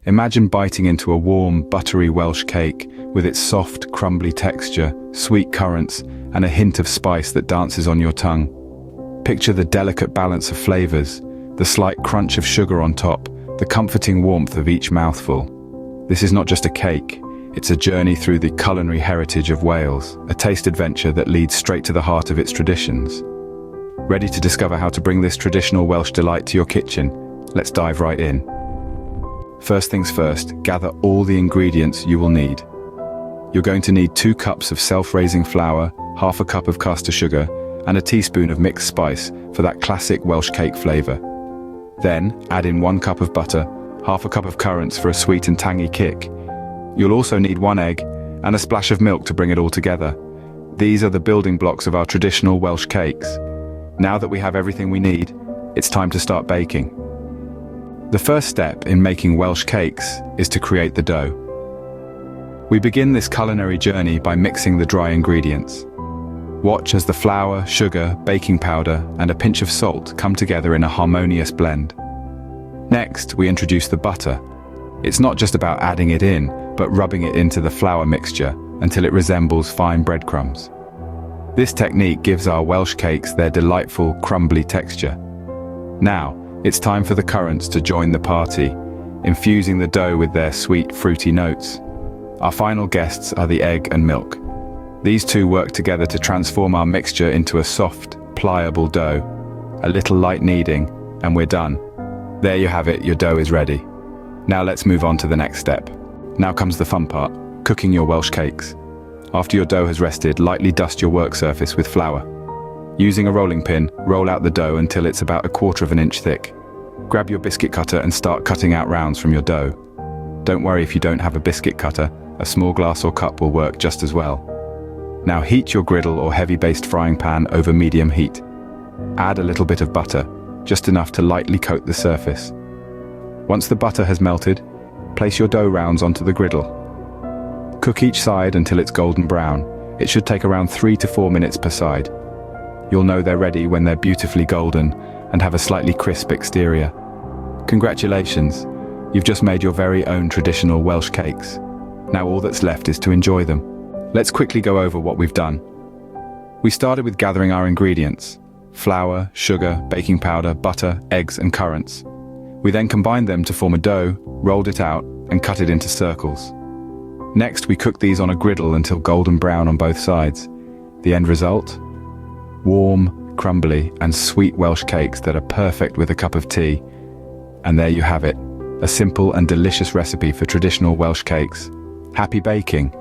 Imagine biting into a warm, buttery Welsh cake with its soft, crumbly texture, sweet currants, and a hint of spice that dances on your tongue. Picture the delicate balance of flavors, the slight crunch of sugar on top, the comforting warmth of each mouthful. This is not just a cake, it's a journey through the culinary heritage of Wales, a taste adventure that leads straight to the heart of its traditions. Ready to discover how to bring this traditional Welsh delight to your kitchen? Let's dive right in. First things first, gather all the ingredients you will need. You're going to need 2 cups of self-raising flour, half a cup of caster sugar, and a teaspoon of mixed spice for that classic Welsh cake flavor. Then, add in 1 cup of butter, half a cup of currants for a sweet and tangy kick. You'll also need 1 egg and a splash of milk to bring it all together. These are the building blocks of our traditional Welsh cakes. Now that we have everything we need, it's time to start baking. The first step in making Welsh cakes is to create the dough. We begin this culinary journey by mixing the dry ingredients. Watch as the flour, sugar, baking powder, and a pinch of salt come together in a harmonious blend. Next, we introduce the butter. It's not just about adding it in, but rubbing it into the flour mixture until it resembles fine breadcrumbs. This technique gives our Welsh cakes their delightful, crumbly texture. Now, it's time for the currants to join the party, infusing the dough with their sweet, fruity notes. Our final guests are the egg and milk. These two work together to transform our mixture into a soft, pliable dough. A little light kneading, and we're done. There you have it, your dough is ready. Now let's move on to the next step. Now comes the fun part, cooking your Welsh cakes. After your dough has rested, lightly dust your work surface with flour. Using a rolling pin, roll out the dough until it's about 1/4 inch thick. Grab your biscuit cutter and start cutting out rounds from your dough. Don't worry if you don't have a biscuit cutter, a small glass or cup will work just as well. Now heat your griddle or heavy-based frying pan over medium heat. Add a little bit of butter, just enough to lightly coat the surface. Once the butter has melted, place your dough rounds onto the griddle. Cook each side until it's golden brown. It should take around 3 to 4 minutes per side. You'll know they're ready when they're beautifully golden and have a slightly crisp exterior. Congratulations, you've just made your very own traditional Welsh cakes. Now all that's left is to enjoy them. Let's quickly go over what we've done. We started with gathering our ingredients: flour, sugar, baking powder, butter, eggs, and currants. We then combined them to form a dough, rolled it out, and cut it into circles. Next, we cooked these on a griddle until golden brown on both sides. The end result? Warm, crumbly, and sweet Welsh cakes that are perfect with a cup of tea. And there you have it, a simple and delicious recipe for traditional Welsh cakes. Happy baking!